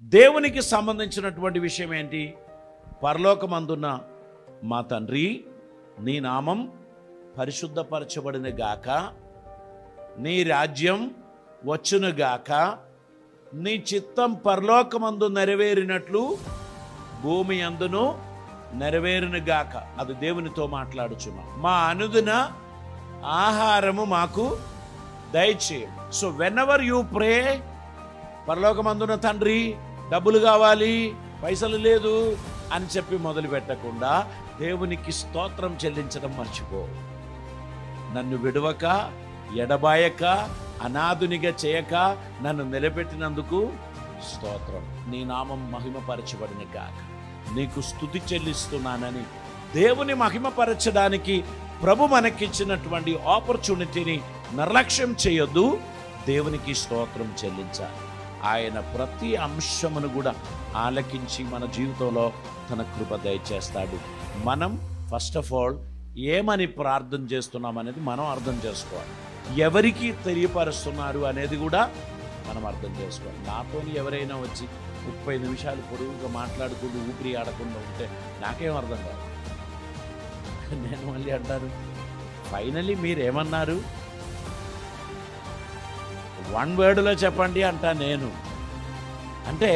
దేవునికి సంబంధించినటువంటి విషయం ఏంటి? పరలోకమందున్న మా తండ్రి, నీ నామం పరిశుద్ధపరచబడిన గాక, నీ రాజ్యం వచ్చును గాక, నీ చిత్తం పరలోకమందు నెరవేరినట్లు భూమి అందును నెరవేరును గాక. అది దేవునితో మాట్లాడుచున్నాం. మా అనుదిన ఆహారము మాకు దయచేయం. సో వెనెవర్ యూ ప్రే, పరలోకమందున తండ్రి డబ్బులు కావాలి, పైసలు లేదు అని చెప్పి మొదలు పెట్టకుండా దేవునికి స్తోత్రం చెల్లించడం మర్చిపో. నన్ను విడవక, ఎడబాయక, అనాథునిగా చేయక నన్ను నిలబెట్టినందుకు స్తోత్రం. నీ నామం మహిమపరచబడిన గాక. నీకు స్తుతి చెల్లిస్తున్నానని దేవుని మహిమపరచడానికి ప్రభు మనకిచ్చినటువంటి ఆపర్చునిటీని నిర్లక్ష్యం చేయొద్దు. దేవునికి స్తోత్రం చెల్లించాలి. ఆయన ప్రతి అంశమును కూడా ఆలకించి మన జీవితంలో తన కృప దయచేస్తాడు. మనం ఫస్ట్ ఆఫ్ ఆల్ ఏమని ప్రార్థన చేస్తున్నాం అనేది మనం అర్థం చేసుకోవాలి. ఎవరికి తెలియపరుస్తున్నారు అనేది కూడా మనం అర్థం చేసుకోవాలి. నాతో ఎవరైనా వచ్చి 30 నిమిషాలు పొడుగుగా మాట్లాడుకుంటూ ఊపిరి ఆడకుండా ఉంటే నాకేం అర్థం కాదు. నేను మళ్ళీ అంటాను, ఫైనలీ మీరేమన్నారు, 1 వర్డ్లో చెప్పండి అంటా నేను. అంటే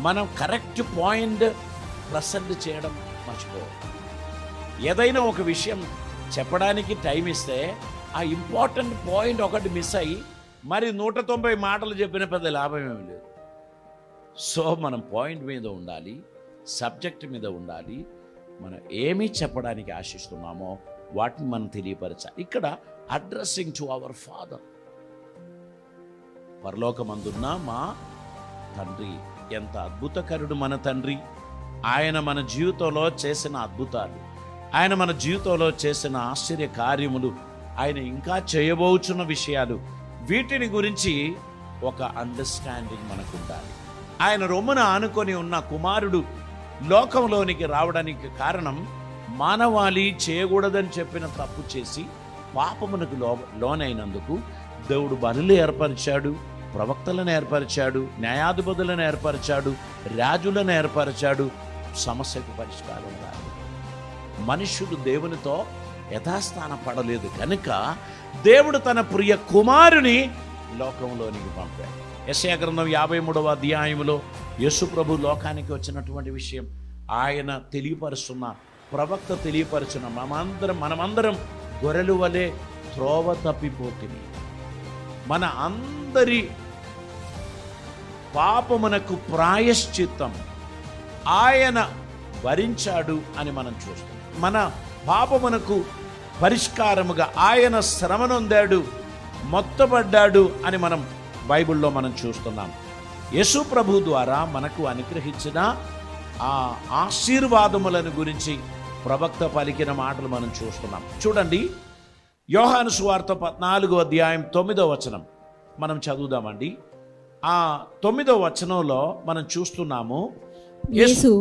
మనం కరెక్ట్ పాయింట్ ప్రజెంట్ చేయడం మర్చిపోవాలి. ఏదైనా ఒక విషయం చెప్పడానికి టైం ఇస్తే ఆ ఇంపార్టెంట్ పాయింట్ ఒకటి మిస్ అయ్యి మరి 190 మాటలు చెప్పిన పెద్ద లాభం ఏమి లేదు. సో మనం పాయింట్ మీద ఉండాలి, సబ్జెక్ట్ మీద ఉండాలి. మనం ఏమి చెప్పడానికి ఆశిస్తున్నామో వాటిని మనం తెలియపరచాలి. ఇక్కడ అడ్రస్సింగ్ టు అవర్ ఫాదర్, పరలోకమందున్న మా తండ్రి. ఎంత అద్భుతకరుడు మన తండ్రి. ఆయన మన జీవితంలో చేసిన అద్భుతాలు, ఆయన మన జీవితంలో చేసిన ఆశ్చర్య కార్యములు, ఆయన ఇంకా చేయబోచున్న విషయాలు, వీటిని గురించి ఒక అండర్స్టాండింగ్ మనకు ఉండాలి. ఆయన రొమ్మున ఆనుకొని ఉన్న కుమారుడు లోకంలోనికి రావడానికి కారణం మానవాళి చేయకూడదని చెప్పిన తప్పు చేసి పాపమునకు లోనైనందుకు దేవుడు బలులు ఏర్పరిచాడు, ప్రవక్తలను ఏర్పరిచాడు, న్యాయాధిపతులను ఏర్పరిచాడు, రాజులను ఏర్పరిచాడు. సమస్యకు పరిష్కారం రాదు. మనుష్యుడు దేవునితో యథాస్థాన పడలేదు కనుక దేవుడు తన ప్రియ కుమారుని లోకంలోనికి పంపాడు. యెషయా గ్రంథం 53వ అధ్యాయంలో యేసు ప్రభు లోకానికి వచ్చినటువంటి విషయం ఆయన తెలియపరుస్తున్న, ప్రవక్త తెలియపరుచున్న, మనమందరం గొర్రెలు వలె త్రోవ తప్పిపోతుంది, మన అందరి పాపమునకు ప్రాయశ్చిత్తం ఆయన భరించాడు అని మనం చూస్తాం. మన పాపమునకు పరిష్కారముగా ఆయన శ్రమనొందాడు, మొత్తబడ్డాడు అని మనం బైబిల్లో మనం చూస్తున్నాం. యేసు ప్రభు ద్వారా మనకు అనుగ్రహించిన ఆ ఆశీర్వాదములను గురించి ప్రవక్త పలికిన మాటలు మనం చూస్తున్నాం. చూడండి, యోహాను సువార్త 14వ అధ్యాయం 9వ వచనం మనం చదువుదామండి. ఆ 9వ వచనంలో మనం చూస్తున్నాము, యేసు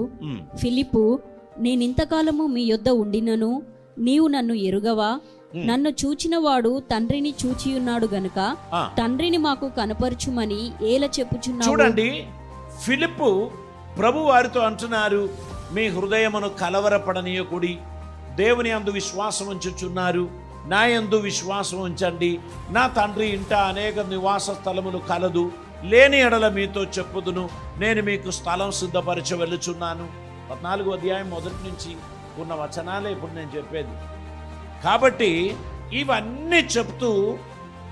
ఫిలిప్పు, నేనింతకాలము మీ యొద్ద ఉండినను నీవు నన్ను ఎరుగవా? నన్ను చూచినవాడు తండ్రిని చూచియున్నాడు గనుక తండ్రిని మాకు కనపరచుమని ఏల చెప్పుచున్నావు. చూడండి, ఫిలిప్పు ప్రభు వారితో అంటున్నారు, మీ హృదయమును కలవరపడనీయకుడి, దేవుని యందు విశ్వాసం ఉంచుచున్నారు, నా యందు విశ్వాసం ఉంచండి. నా తండ్రి ఇంట అనేక నివాస స్థలములు కలదు, లేని ఎడల మీతో చెప్పుదును, నేను మీకు స్థలం సిద్ధపరచ వెళ్ళుచున్నాను. 14వ అధ్యాయం మొదటి నుంచి ఉన్న వచనాలే ఇప్పుడు నేను చెప్పేది. కాబట్టి ఇవన్నీ చెప్తూ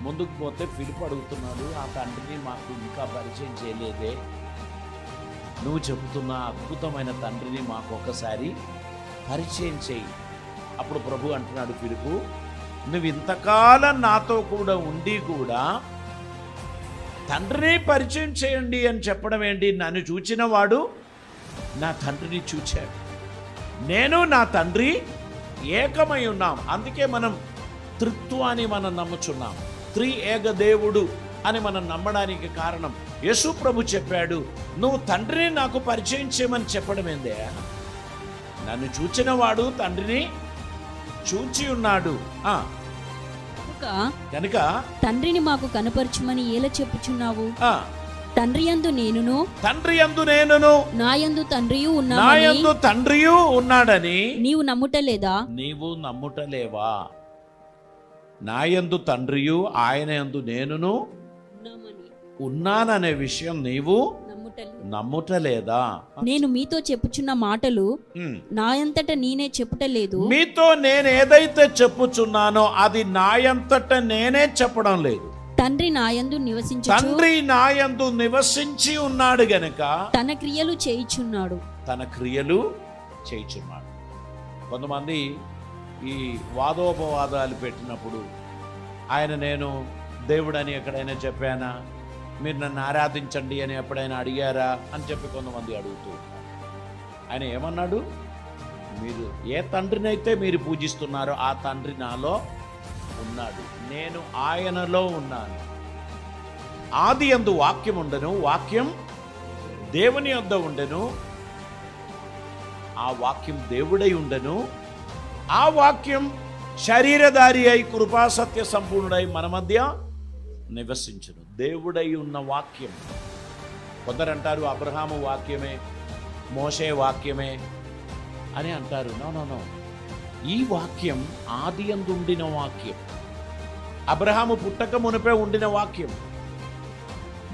ముందుకు పోతే ఫిలిప్పు అడుగుతున్నాడు, ఆ తండ్రిని మాకు ఇంకా పరిచయం చేయలేదే, నువ్వు చెబుతున్న అద్భుతమైన తండ్రిని మాకు ఒక్కసారి పరిచయం చేయి. అప్పుడు ప్రభు అంటున్నాడు, ఫిలిప్పు, నువ్వు ఇంతకాలం నాతో కూడా ఉండి కూడా తండ్రిని పరిచయం చేయండి అని చెప్పడం ఏంటి? నన్ను చూచిన వాడు నా తండ్రిని చూచాడు, నేను నా తండ్రి ఏకమై ఉన్నాం. అందుకే మనం త్రిత్వాన్ని మనం నమ్ముచున్నాం. ఏక దేవుడు అని మనం నమ్మడానికి కారణం యేసు ప్రభు చెప్పాడు, నువ్వు తండ్రిని నాకు పరిచయం చేయమని చెప్పడం ఏందే? నన్ను చూచిన వాడు తండ్రిని చూచి ఉన్నాడు కనుక తండ్రిని మాకు కనపరచుమని ఎలా చెప్పుచున్నావు? తండ్రి యందు నేనును నాయందు తండ్రియు ఉన్నాడని నీవు నమ్ముటలేదా? నీవు నమ్ముటలేవా? నాయందు తండ్రియు ఆయన యందు నేనును ఉన్నాననే విషయం నీవు నమ్ముటలేదా? నేను మీతో చెప్పుచున్న మాటలు నాయంతట నేనే చెప్పుటలేదు. మీతో నేను ఏదైతే చెప్పుచున్నానో అది నాయంతట నేనే చెప్పడం లేదు. తండ్రి నాయందు నివసించి ఉన్నాడు గనుక తన క్రియలు చేయుచున్నాడు. కొంతమంది ఈ వాదోపవాదాలు పెట్టినప్పుడు ఆయన నేను దేవుడని ఎక్కడైనా చెప్పానా, మీరు నన్ను ఆరాధించండి అని ఎప్పుడైనా అడిగారా అని చెప్పి కొంతమంది అడుగుతూ ఉంటారు. ఆయన ఏమన్నాడు? మీరు ఏ తండ్రినైతే మీరు పూజిస్తున్నారో ఆ తండ్రి నాలో ఉన్నాడు, నేను ఆయనలో ఉన్నాను. ఆది యందు వాక్యం ఉండెను, వాక్యం దేవుని యొద్ద ఉండెను, ఆ వాక్యం దేవుడై ఉండెను, ఆ వాక్యం శరీరధారి అయి కృపా సత్య సంపూర్ణుడై మన మధ్య నివసించును. దేవుడై ఉన్న వాక్యం. కొందరంటారు అబ్రహాము వాక్యమే, మోషే వాక్యమే అని అంటారు. నో, ఈ వాక్యం ఆది యందు ఉండిన వాక్యం, అబ్రహాము పుట్టక మునిపే ఉండిన వాక్యం,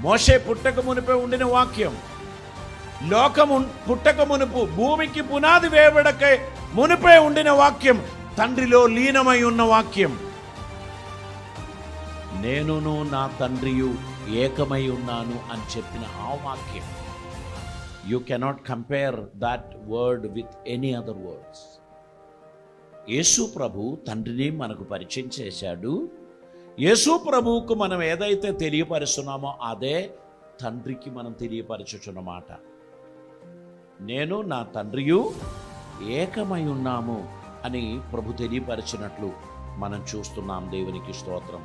మోషే పుట్టక మునిపే ఉండిన వాక్యం, లోకము పుట్టక మునుపు భూమికి పునాది వేయబడకే మునిపే ఉండిన వాక్యం, తండ్రిలో లీనమై ఉన్న వాక్యం. నేనును నా తండ్రియు ఏకమై ఉన్నాను అని చెప్పిన ఆ వాక్యం. You cannot compare that word with any other words. Yesu ప్రభు తండ్రిని మనకు పరిచయం చేశాడు. యేసు ప్రభువుకు మనం ఏదైతే తెలియపరుస్తున్నామో అదే తండ్రికి మనం తెలియపరచుచున్నమాట. నేను నా తండ్రియు ఏకమై ఉన్నాము అని ప్రభు తెలియపరిచినట్లు మనం చూస్తున్నాం. దేవునికి స్తోత్రం.